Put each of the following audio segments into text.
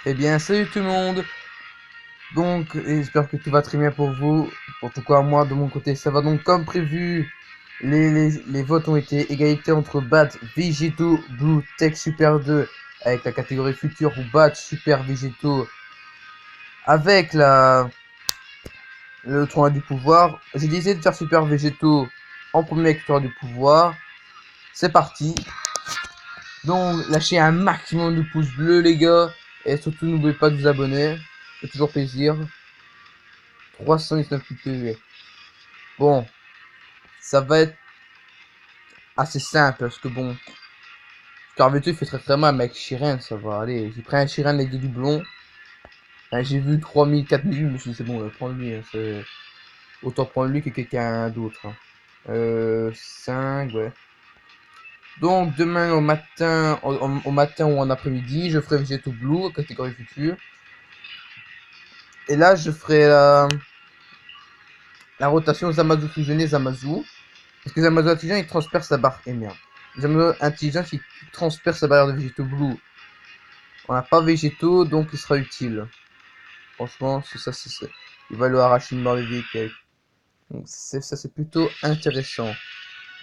Eh bien, salut tout le monde. Donc, j'espère que tout va très bien pour vous. En tout cas, moi, de mon côté, ça va donc comme prévu. Les votes ont été égalité entre Bat, Végétaux, Blue, Tech Super 2 avec la catégorie future ou Bat, Super Végétaux avec le tournoi du pouvoir. J'ai décidé de faire Super Végétaux en premier avec le tournoi du pouvoir. C'est parti. Donc, lâchez un maximum de pouces bleus, les gars. Et surtout, n'oubliez pas de vous abonner. C'est toujours plaisir. 319 PV. Bon, ça va être assez simple parce que bon, Scarvetu fait très mal, mais avec Shiren ça va aller. J'ai pris un Shiren avec des doublons. Enfin, j'ai vu 3000, 4000, je me suis dit c'est bon, prends lui. Hein, autant prendre lui que quelqu'un d'autre. Hein. 5, ouais. Donc demain au matin, au matin ou en après-midi, je ferai Végéto Blue, catégorie future. Et là, je ferai la rotation Zamazu fusionné Zamazu. Parce que les Amazones intelligents, ils transpercent la barre. Et merde. Les Amazones intelligents, ils transpercent la barrière de végétaux blue. On n'a pas végétaux, donc il sera utile. Franchement, c'est ça, c'est. Il va lui arracher une barre de vie. Donc ça, c'est plutôt intéressant.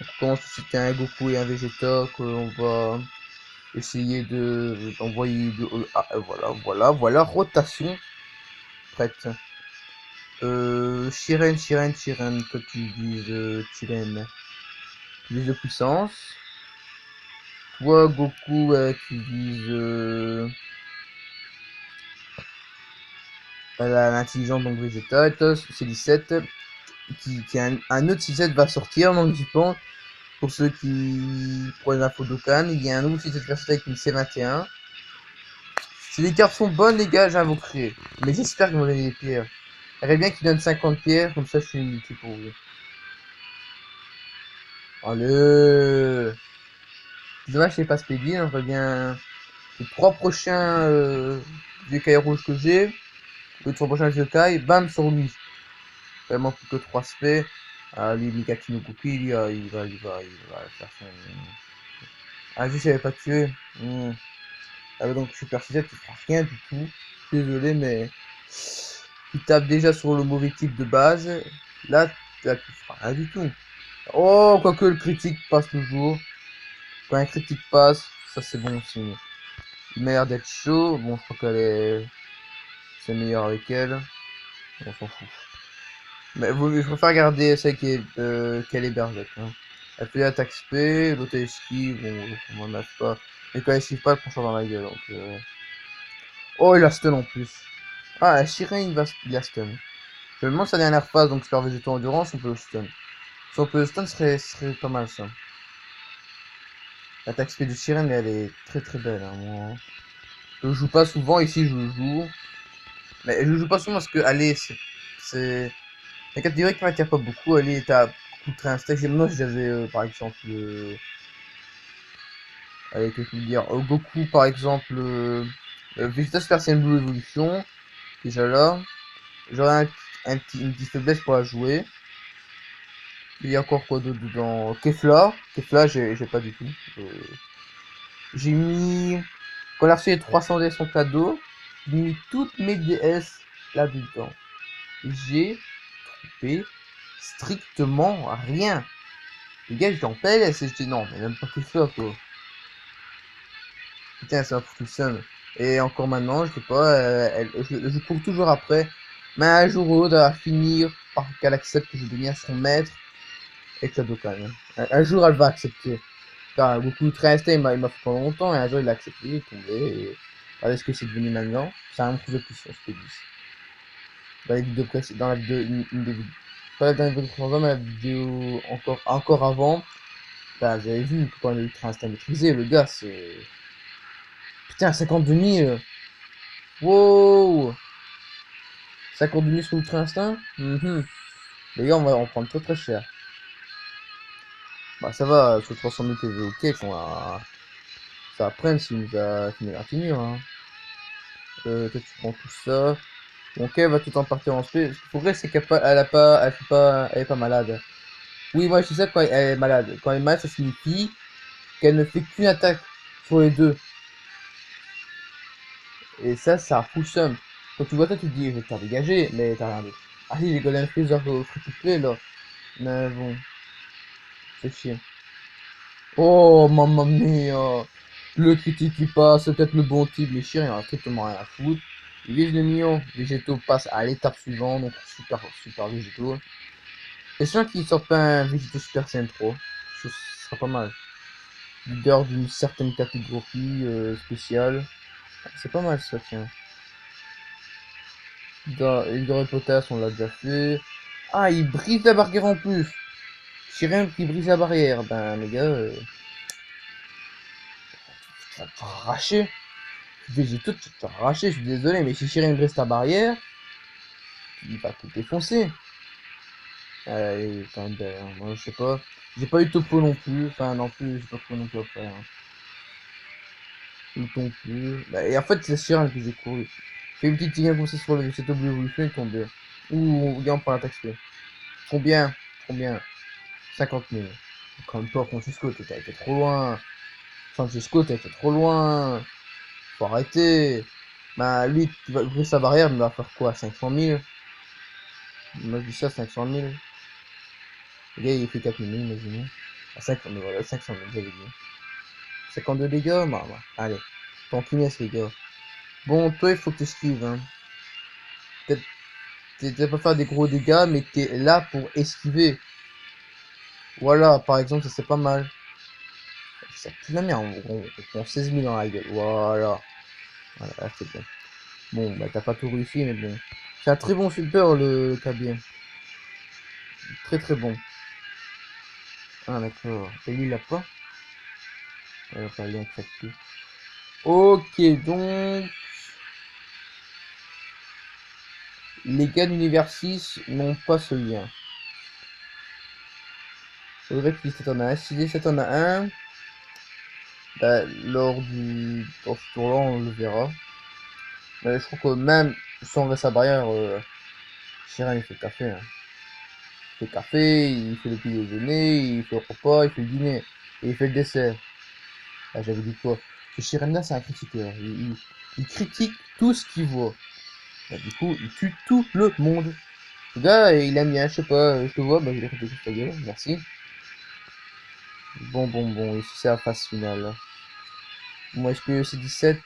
Donc, on commence c'était un Goku et un Vegeta qu'on va essayer de d'envoyer de. Ah, voilà, rotation. Prête. Shiren, que tu dises, Chiren. Tu dises de puissance. Toi, Goku, tu vises l'intelligence donc végétale. C'est 17 qui un autre 17 va sortir, donc j'y pense. Pour ceux qui prennent l'info d'Okan, il y a un nouveau 17 versatile avec une C21. Si les cartes sont bonnes, les gars, j'invoquerai. Mais j'espère qu'ils vont donner des pierres. J'aimerais bien qu'ils donnent 50 pierres, comme ça je suis inutile pour vous. Allez. Dommage, c'est pas Speedy, on revient les 3 prochains Yokai rouges que j'ai. Le 3 prochains Yokai, bam sur lui. Vraiment plus que 3 spé. Ah, lui, Mikaki no Goku, il va faire son. Ah, juste, il avait pas tué. Ah, donc, Super 6 tu feras rien du tout. Désolé, mais. Tu tapes déjà sur le mauvais type de base. Là, tu feras rien du tout. Oh, quoique le critique passe toujours. Quand un critique passe, ça c'est bon signe. Il m'a l'air d'être chaud. Bon, je crois qu'elle est. C'est meilleur avec elle. On s'en fout. Mais je préfère garder celle qu'elle est berserk. Hein. Elle fait l'attaque spé, l'autre elle esquive, bon, on m'en a pas. Mais quand elle esquive pas, elle prend ça dans la gueule. Donc, oh, il a stun en plus. Ah, Shiren, il a stun. Je me demande sa dernière phase, donc Super Végéto Endurance, on peut le stun. Si on peut le stun, serait pas mal ça. L'attaque spé de Shiren, elle est très très belle. Hein, moi. Je joue pas souvent, ici je joue. Mais je joue pas souvent parce que, allez, c'est la catégorie qui m'attire pas beaucoup. Allez, t'as beaucoup de trains stack. Moi, j'avais par exemple. Allez, que je peux dire Goku, par exemple. Vegeta Super Saiyan Blue Evolution. Déjà là. J'aurais une petite faiblesse pour la jouer. Il y a encore quoi d'autre dedans? Kefla. Kefla, j'ai pas du tout. J'ai mis. Quand on a reçu les 300 DS en cadeau, j'ai mis toutes mes DS là-dedans. J'ai trompé strictement rien. Les gars, j'étais en PLS et j'étais non, mais même pas Kefla quoi. Putain, ça m'a foutu le seum. Et encore maintenant, je sais pas, je cours toujours après. Mais un jour ou l'autre, elle va finir par qu'elle accepte que je devienne son maître et que ça doit quand même. Un jour, elle va accepter. Enfin, beaucoup de trains il m'a fait pendant longtemps, et un jour, il a accepté, il est tombé. Et regardez ce que c'est devenu maintenant. C'est un monstre de puissance, P10. Dans les vidéos précédentes, dans la vidéo, une des vidéos, pas la dernière vidéo de 3 ans, mais la vidéo encore avant, bah, vous avez vu quand il a eu le train instinct maîtrisé, le gars, c'est. Putain, 52 000! Wow! 52 000 sur Ultra Instinct? Les gars, on va en prendre très très cher. Bah ça va, sur 300 000 PV, ok, qu'on va... Ça apprenne s'il nous a fini à finir. Hein. Toi tu prends tout ça. Bon, ok, elle va tout le temps partir en spé. Ce qu'il faudrait, c'est qu'elle elle est pas malade. Oui, moi je dis ça quand elle est malade. Quand elle est malade, ça signifie qu'elle ne fait qu'une attaque sur les deux. Et ça fout le seum. Quand tu vois ça, tu te dis, je vais te faire dégager, mais t'as rien d'autre. Ah si, les Golden Freezer au free-to-play, là. Mais bon, c'est chiant. Oh, mamma mia! Le critique qui passe, c'est peut-être le bon type, mais Chir, il en a strictement rien à foutre. Il vise le million, Végétaux passe à l'étape suivante, donc super Végétaux. C'est sûr qu'ils sortent pas un Végétaux Super Saiyan 3, ce sera pas mal. Leader d'une certaine catégorie spéciale, c'est pas mal ça, tiens. Edgar et Potas, on l'a déjà fait. Ah, il brise la barrière en plus! Chirin qui brise la barrière, ben les gars, tu vas te arracher. Végétaux, tu vas te arracher, je suis désolé, mais si Chirin brise ta barrière, il va tout défoncer. Il est quand même belle, hein. Moi je sais pas. J'ai pas eu Topo non plus, enfin non plus, j'ai pas trop non plus après. Hein. Le ton plus. Bah, et en fait, c'est Chirin que j'ai couru. Fais une petite tigane comme ça sur le cette Blue Evolution, il tombe bien. Ouh, regarde, on prend la taxe. Combien? Combien? 50 000. Quand même pas, Francisco, t'as été trop loin. Francisco, t'as été trop loin. Faut arrêter. Bah, lui, il va ouvrir sa barrière, mais il va faire quoi? 500 000? Moi, je dis ça, 500 000. Le gars, il fait 4 000, imaginez. À 500 000, voilà, 500 000, j'avais dit. 52 dégâts, bah, bah. Allez. Tankiness, les gars. Bon, toi, il faut que tu esquives, hein. Peut-être, t'es pas faire des gros dégâts, mais t'es là pour esquiver. Voilà, par exemple, ça c'est pas mal. Ça pue la merde, on prend 16 000 dans la gueule. Voilà. Voilà, là, c'est bien. Bon, bah, t'as pas tout réussi, mais bon. C'est un très bon super, le Kabien. Très très bon. Ah, d'accord. Et lui, il a pas? Il a pas lien accepté. Ok, donc. Les gars d'Univers 6 n'ont pas ce lien. Faudrait que 17 en a un. Si 17 en a un, bah, dans ce tour-là, on le verra. Mais je crois que même sans sa barrière, Shiran il fait le café. Hein. Il fait le café, il fait le petit déjeuner, il fait le repas, il fait le dîner. Et il fait le dessert. Ah, j'avais dit quoi? Ce Shiran là, c'est un critiqueur. Il critique tout ce qu'il voit. Bah, du coup, il tue tout le monde. Le gars, il aime bien, je sais pas, je te vois, bah je vais critiquer ta gueule, merci. Bon, ici c'est la phase finale. Moi, est-ce que c'est 17?